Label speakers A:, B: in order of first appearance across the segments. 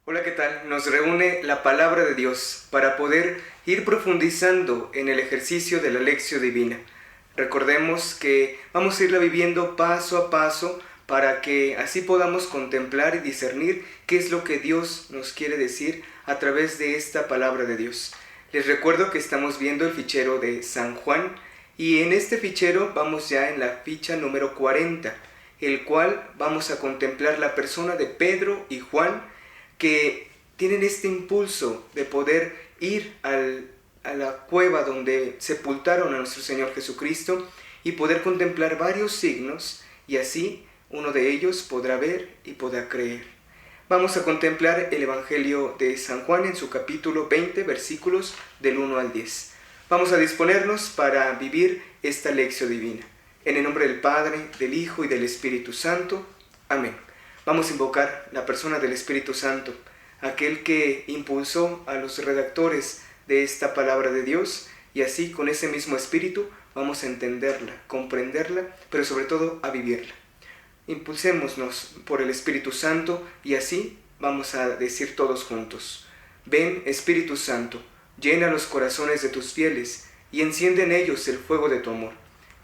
A: Hola, ¿qué tal? Nos reúne la palabra de Dios para poder ir profundizando en el ejercicio de la Lectio Divina. Recordemos que vamos a irla viviendo paso a paso para que así podamos contemplar y discernir qué es lo que Dios nos quiere decir a través de esta palabra de Dios. Les recuerdo que estamos viendo el fichero de San Juan y en este fichero vamos ya en la ficha número 40, el cual vamos a contemplar la persona de Pedro y Juan, que tienen este impulso de poder ir a la cueva donde sepultaron a nuestro Señor Jesucristo y poder contemplar varios signos, y así uno de ellos podrá ver y podrá creer. Vamos a contemplar el Evangelio de San Juan en su capítulo 20, versículos del 1 al 10. Vamos a disponernos para vivir esta lección divina. En el nombre del Padre, del Hijo y del Espíritu Santo. Amén. Vamos a invocar la persona del Espíritu Santo, aquel que impulsó a los redactores de esta palabra de Dios, y así con ese mismo espíritu vamos a entenderla, comprenderla, pero sobre todo a vivirla. Impulsémonos por el Espíritu Santo y así vamos a decir todos juntos: ven, Espíritu Santo, llena los corazones de tus fieles y enciende en ellos el fuego de tu amor.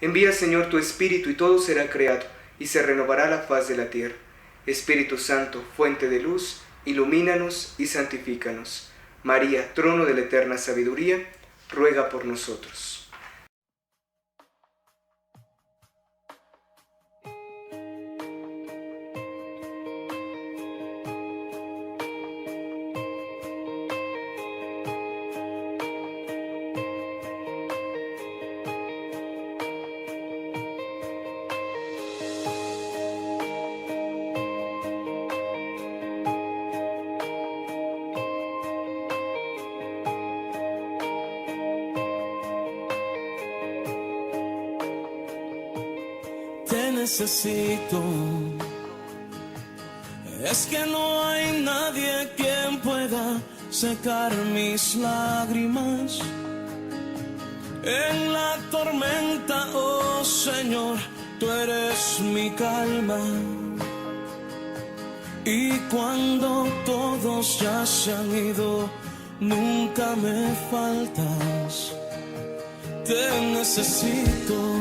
A: Envía, Señor, tu Espíritu y todo será creado y se renovará la faz de la tierra. Espíritu Santo, fuente de luz, ilumínanos y santifícanos. María, trono de la eterna sabiduría, ruega por nosotros.
B: Necesito, es que no hay nadie quien pueda secar mis lágrimas en la tormenta. Oh Señor, tú eres mi calma, y cuando todos ya se han ido, nunca me faltas. Te necesito,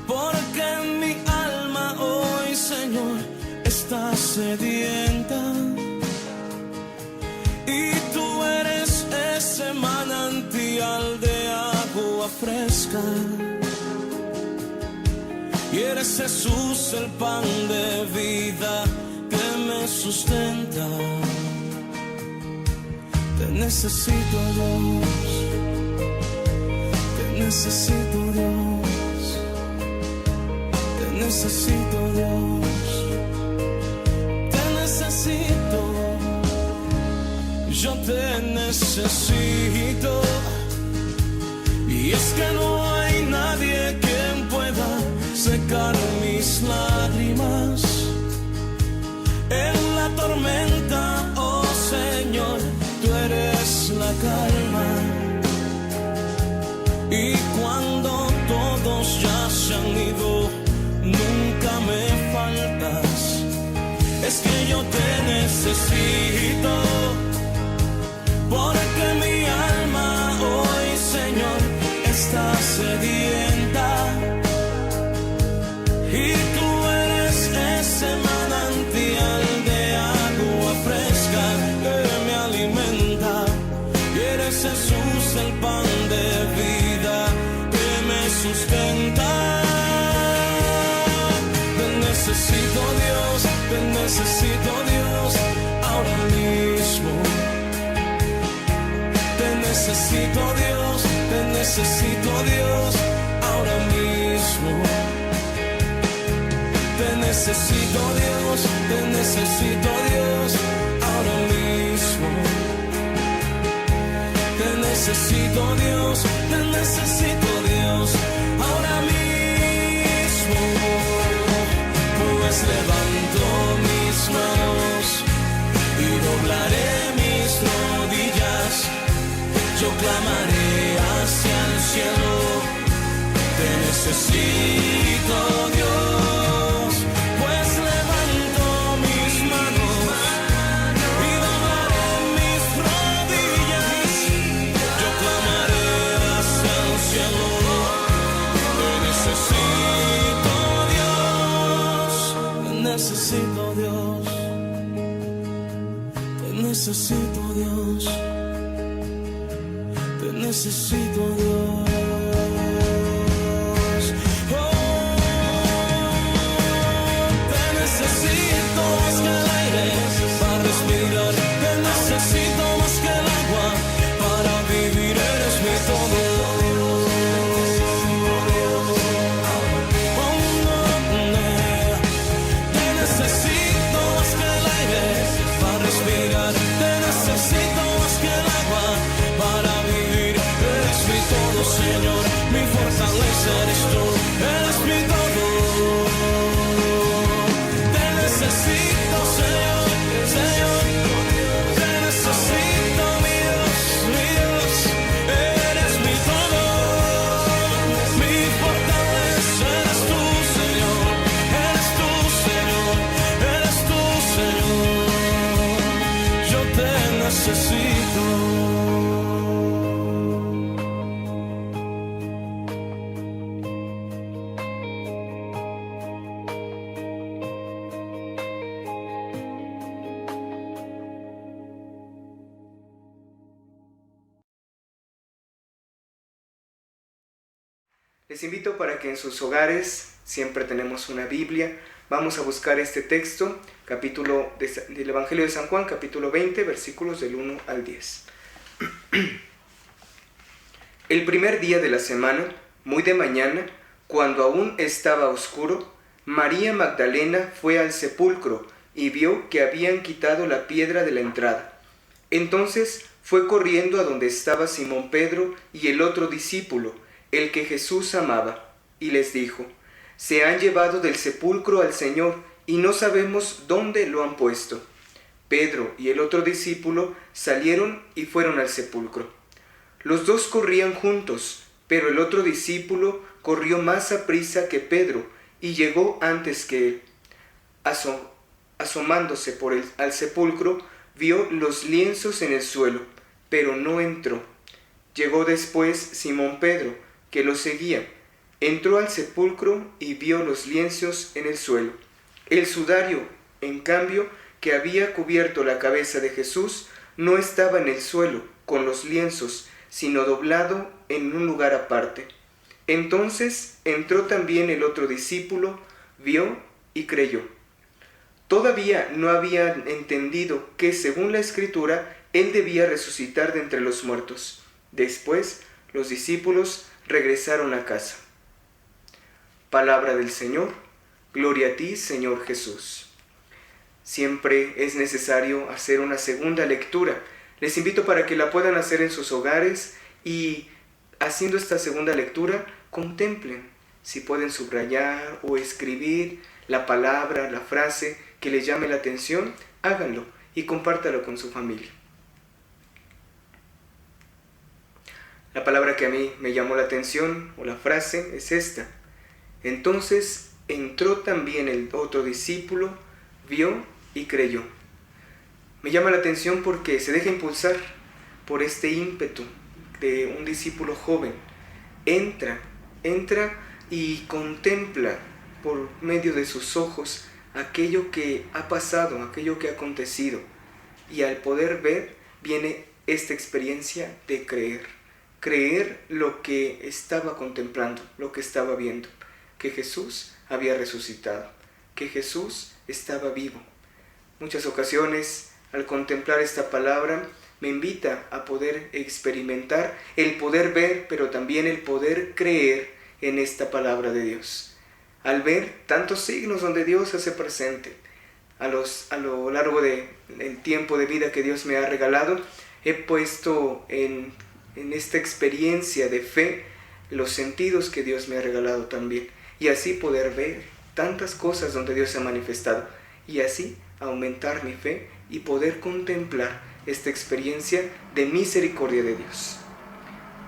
B: porque mi alma hoy, Señor, está sedienta, y tú eres ese manantial de agua fresca, y eres Jesús el pan de vida que me sustenta. Te necesito, Dios, te necesito, Dios. Te necesito, Dios, te necesito, yo te necesito, y es que no hay nadie quien pueda secar mis lágrimas en la tormenta. Oh Señor, tú eres la calma, y cuando todos ya se han ido, nunca me faltas. Es que yo te necesito, porque mi alma hoy, Señor, está sedienta, y tú eres ese manantial de agua fresca que me alimenta, y eres Jesús el pan de vida que me sustenta. Necesito, Dios, te necesito, Dios, ahora mismo. Te necesito, Dios, te necesito, Dios, ahora mismo. Te necesito, Dios, te necesito, Dios, ahora mismo. Te necesito, Dios, te necesito, Dios, ahora mismo. Pues levanto mis manos y doblaré mis rodillas, yo clamaré hacia el cielo, te necesito, Dios, pues levanto mis manos necesito, Dios. Te necesito, Dios. Te necesito, Dios. Necesito más que el agua para vivir, eres mi todo. Te necesito más que el aire para respirar. Te necesito más que el agua para vivir. Eres mi todo, Señor. Mi fortaleza eres tú. Eres mi todo. Te necesito, Señor, Señor.
A: Les invito para que en sus hogares, siempre tenemos una Biblia, vamos a buscar este texto, capítulo del Evangelio de San Juan, capítulo 20, versículos del 1 al 10. El primer día de la semana, muy de mañana, cuando aún estaba oscuro, María Magdalena fue al sepulcro y vio que habían quitado la piedra de la entrada. Entonces fue corriendo a donde estaba Simón Pedro y el otro discípulo, el que Jesús amaba, y les dijo: se han llevado del sepulcro al Señor, y no sabemos dónde lo han puesto. Pedro y el otro discípulo salieron y fueron al sepulcro. Los dos corrían juntos, pero el otro discípulo corrió más aprisa que Pedro, y llegó antes que él. Asomándose al sepulcro, vio los lienzos en el suelo, pero no entró. Llegó después Simón Pedro, que lo seguía. Entró al sepulcro y vio los lienzos en el suelo. El sudario, en cambio, que había cubierto la cabeza de Jesús, no estaba en el suelo con los lienzos, sino doblado en un lugar aparte. Entonces entró también el otro discípulo, vio y creyó. Todavía no había entendido que, según la Escritura, él debía resucitar de entre los muertos. Después, los discípulos regresaron a casa. Palabra del Señor. Gloria a ti, Señor Jesús. Siempre es necesario hacer una segunda lectura. Les invito para que la puedan hacer en sus hogares y, haciendo esta segunda lectura, contemplen si pueden subrayar o escribir la palabra, la frase que les llame la atención. Háganlo y compártalo con su familia. La palabra que a mí me llamó la atención, o la frase, es esta. Entonces entró también el otro discípulo, vio y creyó. Me llama la atención porque se deja impulsar por este ímpetu de un discípulo joven. Entra y contempla por medio de sus ojos aquello que ha pasado, aquello que ha acontecido. Y al poder ver, viene esta experiencia de creer. Creer lo que estaba contemplando, lo que estaba viendo, que Jesús había resucitado, que Jesús estaba vivo. Muchas ocasiones, al contemplar esta palabra, me invita a poder experimentar el poder ver, pero también el poder creer en esta palabra de Dios. Al ver tantos signos donde Dios se hace presente, a lo largo del tiempo de vida que Dios me ha regalado, he puesto en esta experiencia de fe los sentidos que Dios me ha regalado también, y así poder ver tantas cosas donde Dios se ha manifestado, y así aumentar mi fe y poder contemplar esta experiencia de misericordia de Dios.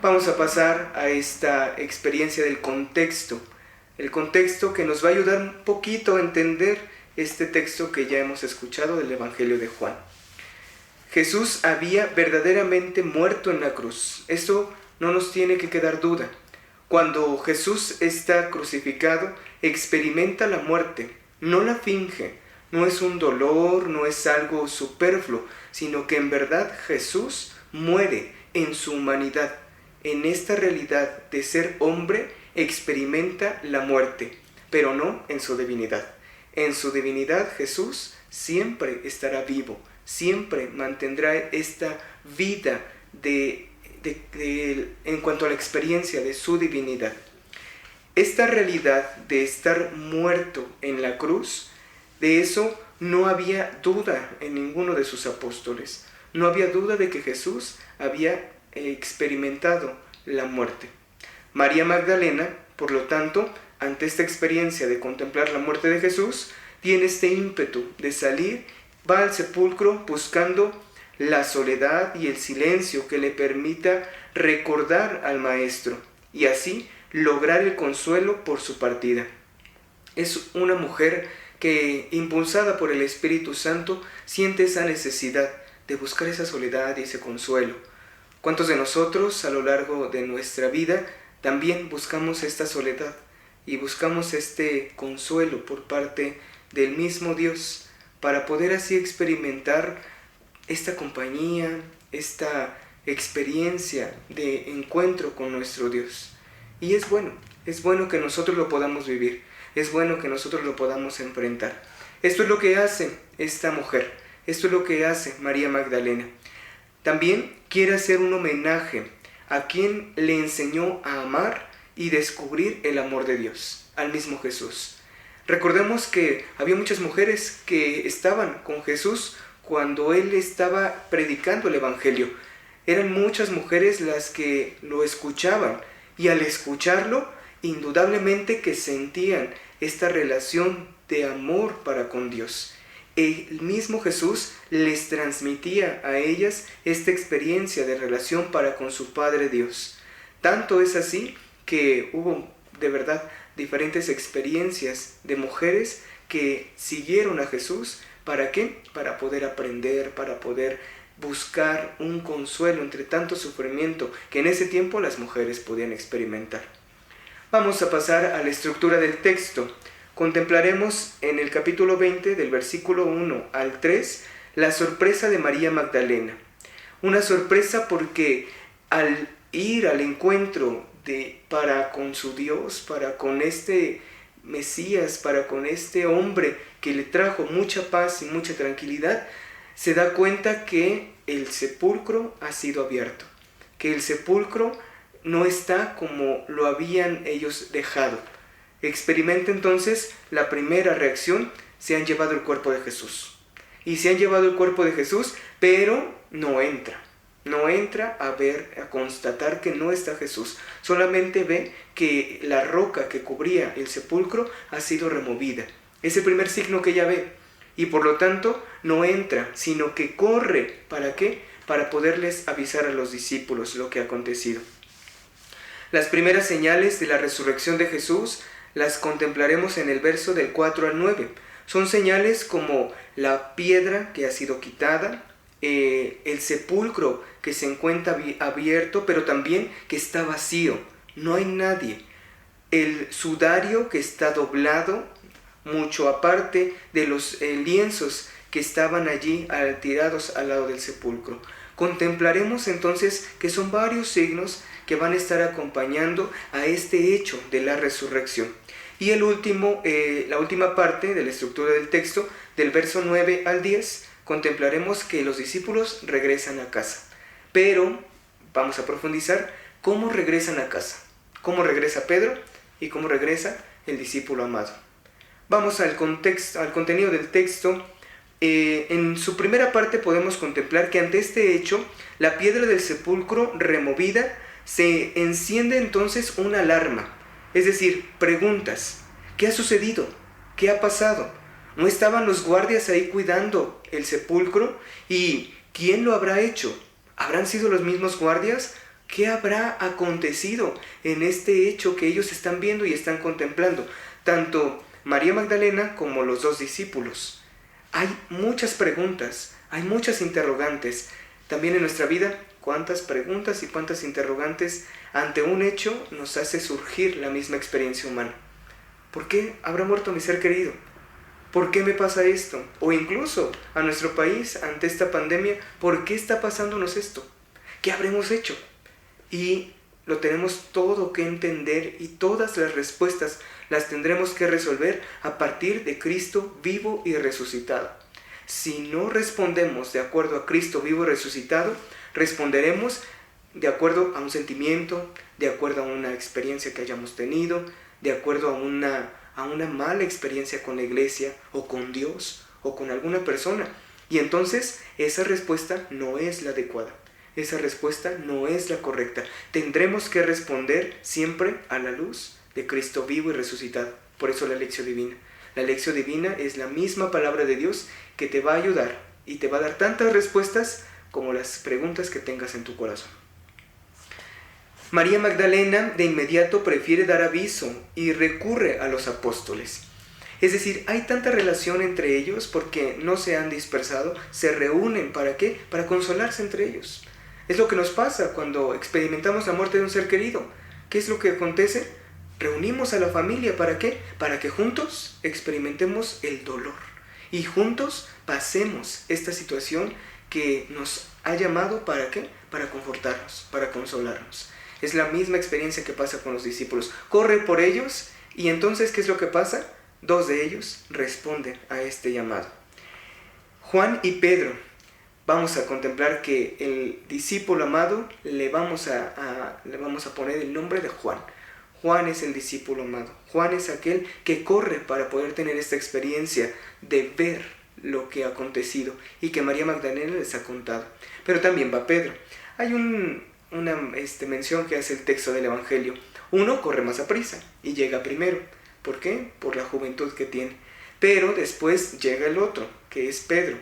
A: Vamos a pasar a esta experiencia del contexto, el contexto que nos va a ayudar un poquito a entender este texto que ya hemos escuchado del Evangelio de Juan. Jesús había verdaderamente muerto en la cruz. Esto no nos tiene que quedar duda. Cuando Jesús está crucificado, experimenta la muerte, no la finge, no es un dolor, no es algo superfluo, sino que en verdad Jesús muere en su humanidad. En esta realidad de ser hombre experimenta la muerte, pero no en su divinidad. En su divinidad Jesús siempre estará vivo, siempre mantendrá esta vida en cuanto a la experiencia de su divinidad. Esta realidad de estar muerto en la cruz, de eso no había duda en ninguno de sus apóstoles. No había duda de que Jesús había experimentado la muerte. María Magdalena, por lo tanto, ante esta experiencia de contemplar la muerte de Jesús, tiene este ímpetu de salir, va al sepulcro buscando la soledad y el silencio que le permita recordar al Maestro y así lograr el consuelo por su partida. Es una mujer que, impulsada por el Espíritu Santo, siente esa necesidad de buscar esa soledad y ese consuelo. ¿Cuántos de nosotros a lo largo de nuestra vida también buscamos esta soledad y buscamos este consuelo por parte del mismo Dios para poder así experimentar esta compañía, esta experiencia de encuentro con nuestro Dios? Y es bueno que nosotros lo podamos vivir, es bueno que nosotros lo podamos enfrentar. Esto es lo que hace esta mujer, esto es lo que hace María Magdalena. También quiere hacer un homenaje a quien le enseñó a amar y descubrir el amor de Dios, al mismo Jesús. Recordemos que había muchas mujeres que estaban con Jesús cuando Él estaba predicando el Evangelio. Eran muchas mujeres las que lo escuchaban y al escucharlo, indudablemente que sentían esta relación de amor para con Dios. El mismo Jesús les transmitía a ellas esta experiencia de relación para con su Padre Dios. Tanto es así que hubo de verdad diferentes experiencias de mujeres que siguieron a Jesús. ¿Para qué? Para poder aprender, para poder buscar un consuelo entre tanto sufrimiento que en ese tiempo las mujeres podían experimentar. Vamos a pasar a la estructura del texto. Contemplaremos en el capítulo 20, del versículo 1 al 3, la sorpresa de María Magdalena. Una sorpresa porque al ir al encuentro para con su Dios, para con este Mesías, para con este hombre que le trajo mucha paz y mucha tranquilidad, se da cuenta que el sepulcro ha sido abierto, que el sepulcro no está como lo habían ellos dejado. Experimenta entonces la primera reacción: se han llevado el cuerpo de Jesús. Y se han llevado el cuerpo de Jesús, pero no entra a constatar que no está Jesús. Solamente ve que la roca que cubría el sepulcro ha sido removida. Es el primer signo que ella ve. Y por lo tanto no entra, sino que corre. ¿Para qué? Para poderles avisar a los discípulos lo que ha acontecido. Las primeras señales de la resurrección de Jesús las contemplaremos en el verso del 4 al 9. Son señales como la piedra que ha sido quitada, el sepulcro que se encuentra abierto, pero también que está vacío, no hay nadie. El sudario que está doblado, mucho aparte de los lienzos que estaban allí tirados al lado del sepulcro. Contemplaremos entonces que son varios signos que van a estar acompañando a este hecho de la resurrección. Y la última parte de la estructura del texto, del verso 9 al 10, contemplaremos que los discípulos regresan a casa. Pero vamos a profundizar cómo regresan a casa, cómo regresa Pedro y cómo regresa el discípulo amado. Vamos al contenido del texto. En su primera parte podemos contemplar que ante este hecho, la piedra del sepulcro removida, se enciende entonces una alarma. Es decir, preguntas: ¿qué ha sucedido? ¿Qué ha pasado? ¿No estaban los guardias ahí cuidando el sepulcro? ¿Y quién lo habrá hecho? ¿Habrán sido los mismos guardias? ¿Qué habrá acontecido en este hecho que ellos están viendo y están contemplando? Tanto María Magdalena como los dos discípulos. Hay muchas preguntas, hay muchas interrogantes. También en nuestra vida, cuántas preguntas y cuántas interrogantes ante un hecho nos hace surgir la misma experiencia humana. ¿Por qué habrá muerto mi ser querido? ¿por qué me pasa esto? O incluso a nuestro país, ante esta pandemia, ¿por qué está pasándonos esto? ¿Qué habremos hecho? Y lo tenemos todo que entender, y todas las respuestas las tendremos que resolver a partir de Cristo vivo y resucitado. Si no respondemos de acuerdo a Cristo vivo y resucitado, responderemos de acuerdo a un sentimiento, de acuerdo a una experiencia que hayamos tenido, de acuerdo a una mala experiencia con la iglesia o con Dios o con alguna persona. Y entonces esa respuesta no es la adecuada. Esa respuesta no es la correcta. Tendremos que responder siempre a la luz de Cristo vivo y resucitado. Por eso la lección divina. La lección divina es la misma palabra de Dios que te va a ayudar y te va a dar tantas respuestas como las preguntas que tengas en tu corazón. María Magdalena de inmediato prefiere dar aviso y recurre a los apóstoles. Es decir, hay tanta relación entre ellos porque no se han dispersado, se reúnen. ¿Para qué? Para consolarse entre ellos. Es lo que nos pasa cuando experimentamos la muerte de un ser querido. ¿Qué es lo que acontece? Reunimos a la familia. ¿Para qué? Para que juntos experimentemos el dolor y juntos pasemos esta situación que nos ha llamado. ¿Para qué? Para confortarnos, para consolarnos. Es la misma experiencia que pasa con los discípulos. Corre por ellos y entonces, ¿qué es lo que pasa? 2 de ellos responden a este llamado. Juan y Pedro. Vamos a contemplar que el discípulo amado le vamos a poner el nombre de Juan. Juan es el discípulo amado. Juan es aquel que corre para poder tener esta experiencia de ver lo que ha acontecido y que María Magdalena les ha contado. Pero también va Pedro. Hay una mención que hace el texto del Evangelio. Uno corre más a prisa y llega primero. ¿Por qué? Por la juventud que tiene. Pero después llega el otro, que es Pedro.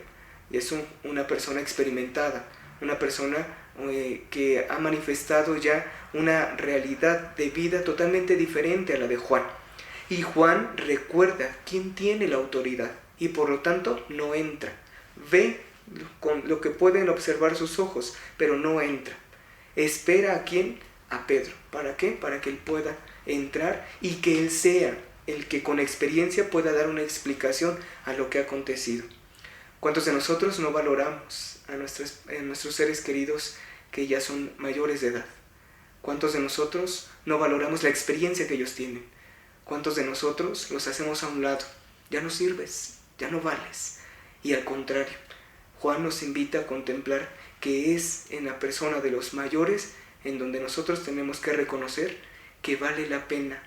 A: Y es una persona experimentada, una persona que ha manifestado ya una realidad de vida totalmente diferente a la de Juan. Y Juan recuerda quién tiene la autoridad y por lo tanto no entra. Ve con lo que pueden observar sus ojos, pero no entra. Espera a quién, a Pedro. ¿Para qué? Para que él pueda entrar y que él sea el que con experiencia pueda dar una explicación a lo que ha acontecido. ¿Cuántos de nosotros no valoramos a nuestros seres queridos que ya son mayores de edad? ¿Cuántos de nosotros no valoramos la experiencia que ellos tienen? ¿Cuántos de nosotros los hacemos a un lado? Ya no sirves, ya no vales. Y al contrario, Juan nos invita a contemplar que es en la persona de los mayores en donde nosotros tenemos que reconocer que vale la pena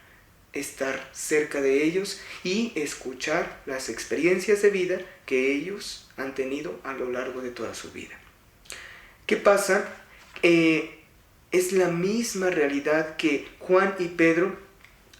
A: estar cerca de ellos y escuchar las experiencias de vida que ellos han tenido a lo largo de toda su vida. ¿Qué pasa? Es la misma realidad que Juan y Pedro,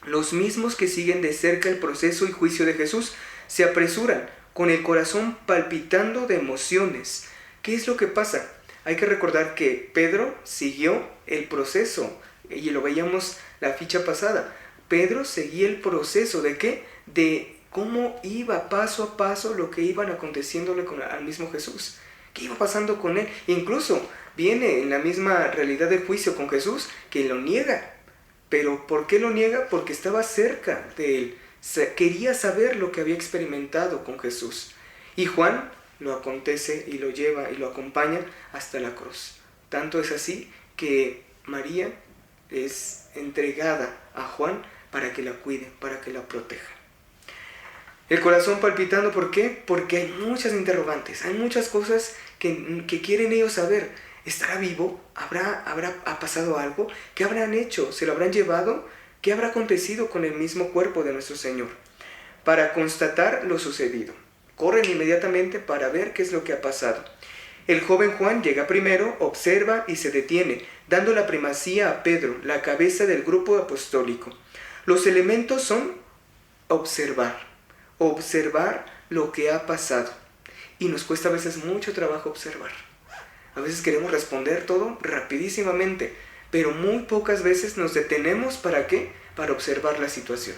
A: los mismos que siguen de cerca el proceso y juicio de Jesús, se apresuran con el corazón palpitando de emociones. ¿Qué es lo que pasa? Hay que recordar que Pedro siguió el proceso y lo veíamos la ficha pasada. Pedro seguía el proceso ¿de qué? De cómo iba paso a paso lo que iban aconteciéndole al mismo Jesús. ¿Qué iba pasando con él? Incluso viene en la misma realidad de juicio con Jesús que lo niega. ¿Pero por qué lo niega? Porque estaba cerca de él. Quería saber lo que había experimentado con Jesús. Y Juan lo acontece y lo lleva y lo acompaña hasta la cruz. Tanto es así que María es entregada a Juan para que la cuide, para que la proteja. El corazón palpitando, ¿por qué? Porque hay muchas interrogantes, hay muchas cosas que quieren ellos saber. ¿Estará vivo? ¿Ha pasado algo? ¿Qué habrán hecho? ¿Se lo habrán llevado? ¿Qué habrá acontecido con el mismo cuerpo de nuestro Señor? Para constatar lo sucedido. Corren inmediatamente para ver qué es lo que ha pasado. El joven Juan llega primero, observa y se detiene, dando la primacía a Pedro, la cabeza del grupo apostólico. Los elementos son observar lo que ha pasado. Y nos cuesta a veces mucho trabajo observar. A veces queremos responder todo rapidísimamente, pero muy pocas veces nos detenemos ¿para qué? Para observar la situación.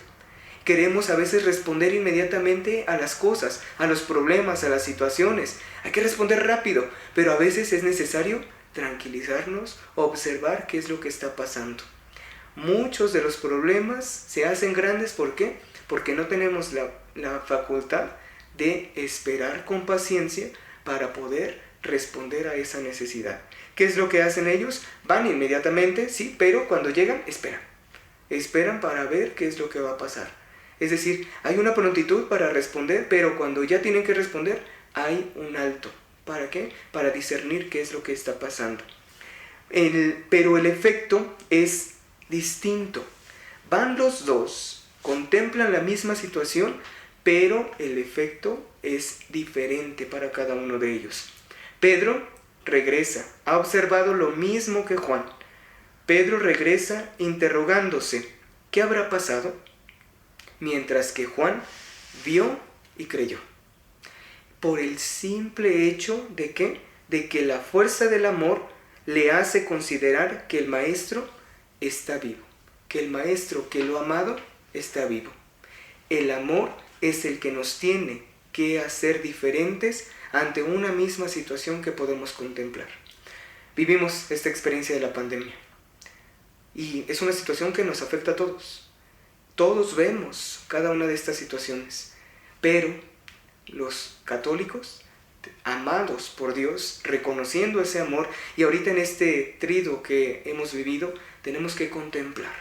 A: Queremos a veces responder inmediatamente a las cosas, a los problemas, a las situaciones. Hay que responder rápido, pero a veces es necesario tranquilizarnos, observar qué es lo que está pasando. Muchos de los problemas se hacen grandes, ¿por qué? Porque no tenemos la facultad de esperar con paciencia para poder responder a esa necesidad. ¿Qué es lo que hacen ellos? Van inmediatamente, sí, pero cuando llegan, esperan. Esperan para ver qué es lo que va a pasar. Es decir, hay una prontitud para responder, pero cuando ya tienen que responder, hay un alto. ¿Para qué? Para discernir qué es lo que está pasando. Pero el efecto es distinto. Van los dos, contemplan la misma situación, pero el efecto es diferente para cada uno de ellos. Pedro regresa, ha observado lo mismo que Juan. Pedro regresa interrogándose, ¿qué habrá pasado? Mientras que Juan vio y creyó. Por el simple hecho de que la fuerza del amor le hace considerar que el maestro está vivo, que el maestro que lo ha amado está vivo. El amor es el que nos tiene que hacer diferentes ante una misma situación que podemos contemplar. Vivimos esta experiencia de la pandemia y es una situación que nos afecta a todos. Todos vemos cada una de estas situaciones, pero los católicos, amados por Dios, reconociendo ese amor, y ahorita en este trido que hemos vivido, tenemos que contemplar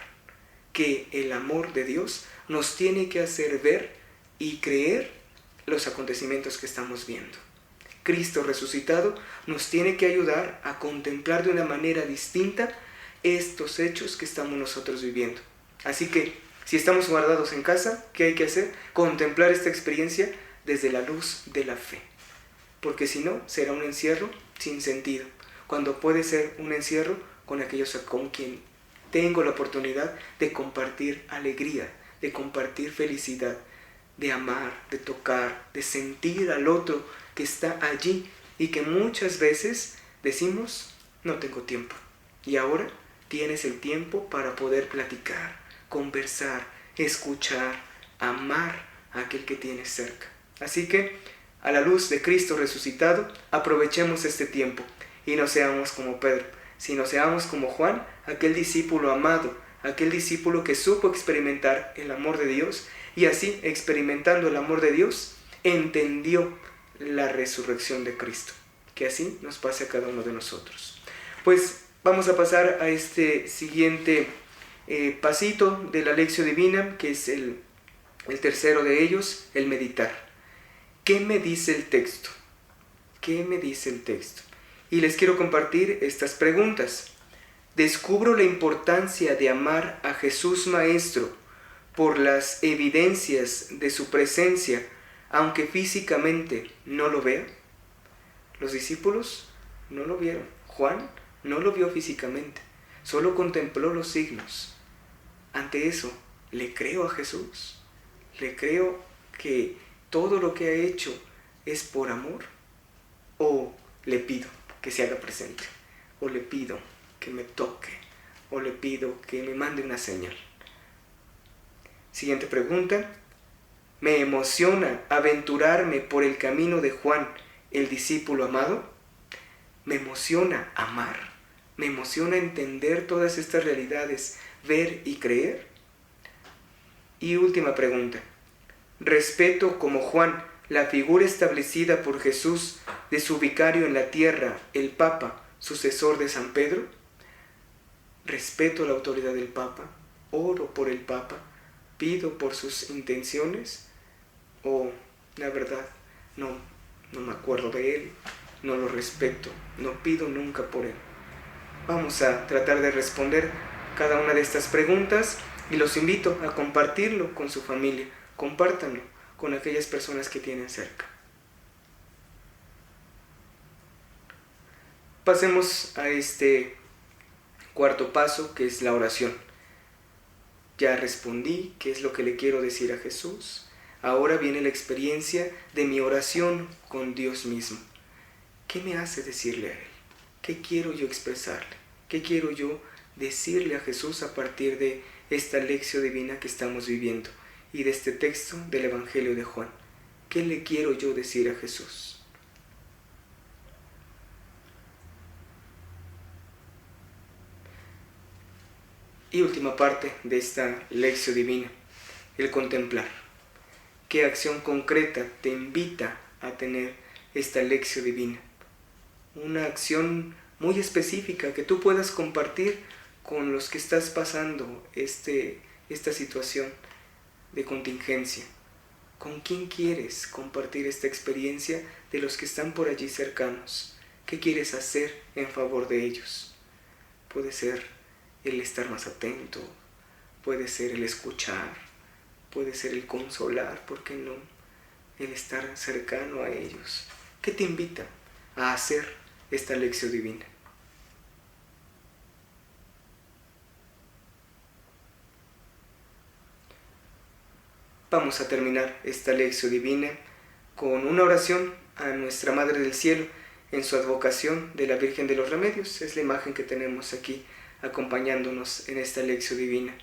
A: que el amor de Dios nos tiene que hacer ver y creer los acontecimientos que estamos viendo. Cristo resucitado nos tiene que ayudar a contemplar de una manera distinta estos hechos que estamos nosotros viviendo. Así que, si estamos guardados en casa, ¿qué hay que hacer? Contemplar esta experiencia desde la luz de la fe. Porque si no, será un encierro sin sentido. Cuando puede ser un encierro con aquellos con quien tengo la oportunidad de compartir alegría, de compartir felicidad, de amar, de tocar, de sentir al otro que está allí y que muchas veces decimos, no tengo tiempo. Y ahora tienes el tiempo para poder platicar, conversar, escuchar, amar a aquel que tienes cerca. Así que, a la luz de Cristo resucitado, aprovechemos este tiempo y no seamos como Pedro, sino seamos como Juan, aquel discípulo amado, aquel discípulo que supo experimentar el amor de Dios y así, experimentando el amor de Dios, entendió la resurrección de Cristo. Que así nos pase a cada uno de nosotros. Pues vamos a pasar a este siguiente pasito de la Lección Divina, que es el tercero de ellos, el meditar. ¿Qué me dice el texto? ¿Qué me dice el texto? Y les quiero compartir estas preguntas. Descubro la importancia de amar a Jesús Maestro por las evidencias de su presencia, aunque físicamente no lo vea. Los discípulos no lo vieron. Juan no lo vio físicamente, solo contempló los signos. Ante eso, ¿le creo a Jesús? ¿Le creo que todo lo que ha hecho es por amor? ¿O le pido que se haga presente? ¿O le pido que me toque? ¿O le pido que me mande una señal? Siguiente pregunta. ¿Me emociona aventurarme por el camino de Juan, el discípulo amado? ¿Me emociona amar? ¿Me emociona entender todas estas realidades, ver y creer? Y última pregunta. ¿Respeto como Juan la figura establecida por Jesús de su vicario en la tierra, el Papa, sucesor de San Pedro? ¿Respeto la autoridad del Papa? ¿Oro por el Papa? ¿Pido por sus intenciones? ¿O la verdad no me acuerdo de él, no lo respeto, no pido nunca por él? Vamos a tratar de responder cada una de estas preguntas y los invito a compartirlo con su familia. Compártanlo con aquellas personas que tienen cerca. Pasemos a este cuarto paso, que es la oración. Ya respondí qué es lo que le quiero decir a Jesús. Ahora viene la experiencia de mi oración con Dios mismo. ¿Qué me hace decirle a Él? ¿Qué quiero yo expresarle? ¿Qué quiero yo decirle a Jesús a partir de esta lección divina que estamos viviendo y de este texto del Evangelio de Juan? ¿Qué le quiero yo decir a Jesús? Y última parte de esta lección divina, el contemplar. ¿Qué acción concreta te invita a tener esta lección divina? Una acción muy específica que tú puedas compartir con los que estás pasando esta situación de contingencia. ¿Con quién quieres compartir esta experiencia de los que están por allí cercanos? ¿Qué quieres hacer en favor de ellos? Puede ser el estar más atento, puede ser el escuchar, puede ser el consolar, ¿por qué no? El estar cercano a ellos. ¿Qué te invita a hacer esta lección divina? Vamos a terminar esta lección divina con una oración a Nuestra Madre del Cielo en su advocación de la Virgen de los Remedios. Es la imagen que tenemos aquí acompañándonos en esta lección divina.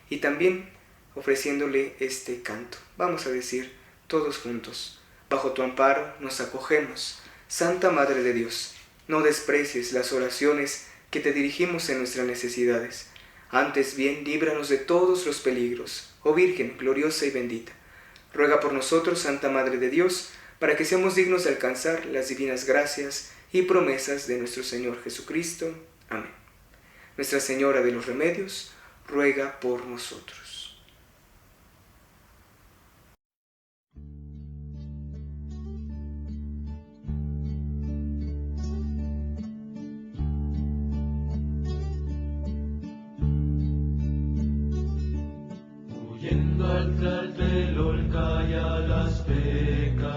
A: Y también ofreciéndole este canto. Vamos a decir todos juntos: bajo tu amparo nos acogemos, Santa Madre de Dios. No desprecies las oraciones que te dirigimos en nuestras necesidades. Antes bien, líbranos de todos los peligros, oh Virgen gloriosa y bendita. Ruega por nosotros, Santa Madre de Dios, para que seamos dignos de alcanzar las divinas gracias y promesas de nuestro Señor Jesucristo. Amén. Nuestra Señora de los Remedios, ruega por nosotros.
B: Al Tlatelolca y a las pecas,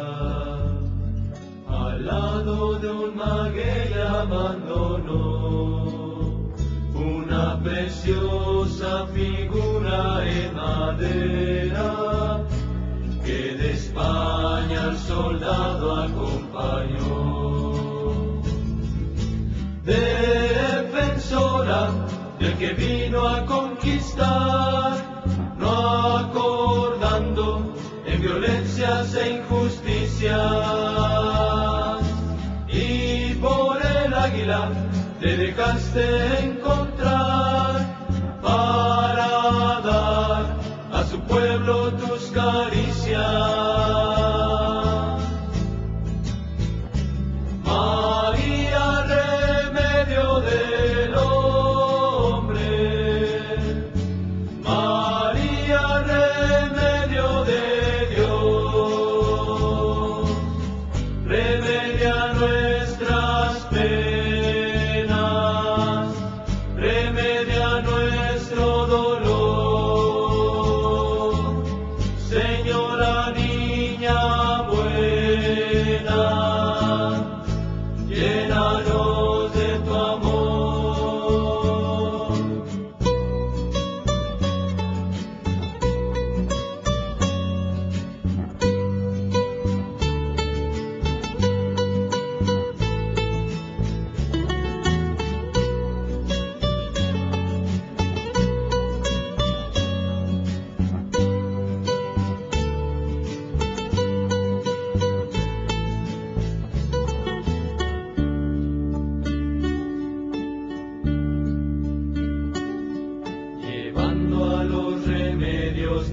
B: al lado de un maguey abandonó una preciosa figura en madera que de España al soldado acompañó. Defensora del que vino a conquistar, no acordando en violencias e injusticias, y por el águila te dejaste encontrar para dar a su pueblo tus caricias. María, remedio del hombre, remedio de Dios, remedia nuestras penas, remedia nuestro dolor. Señora niña buena, llénanos de tu amor.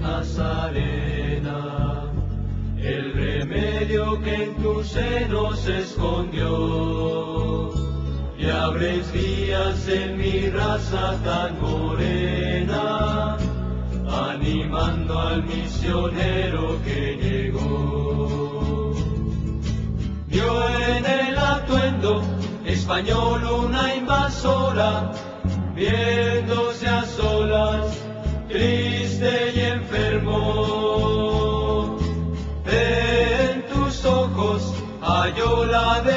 B: Nazarena, el remedio que en tu seno se escondió, y abres vías en mi raza tan morena, animando al misionero que llegó. Vio en el atuendo español una invasora, viéndose a solas, triste y enfermo. En tus ojos halló la de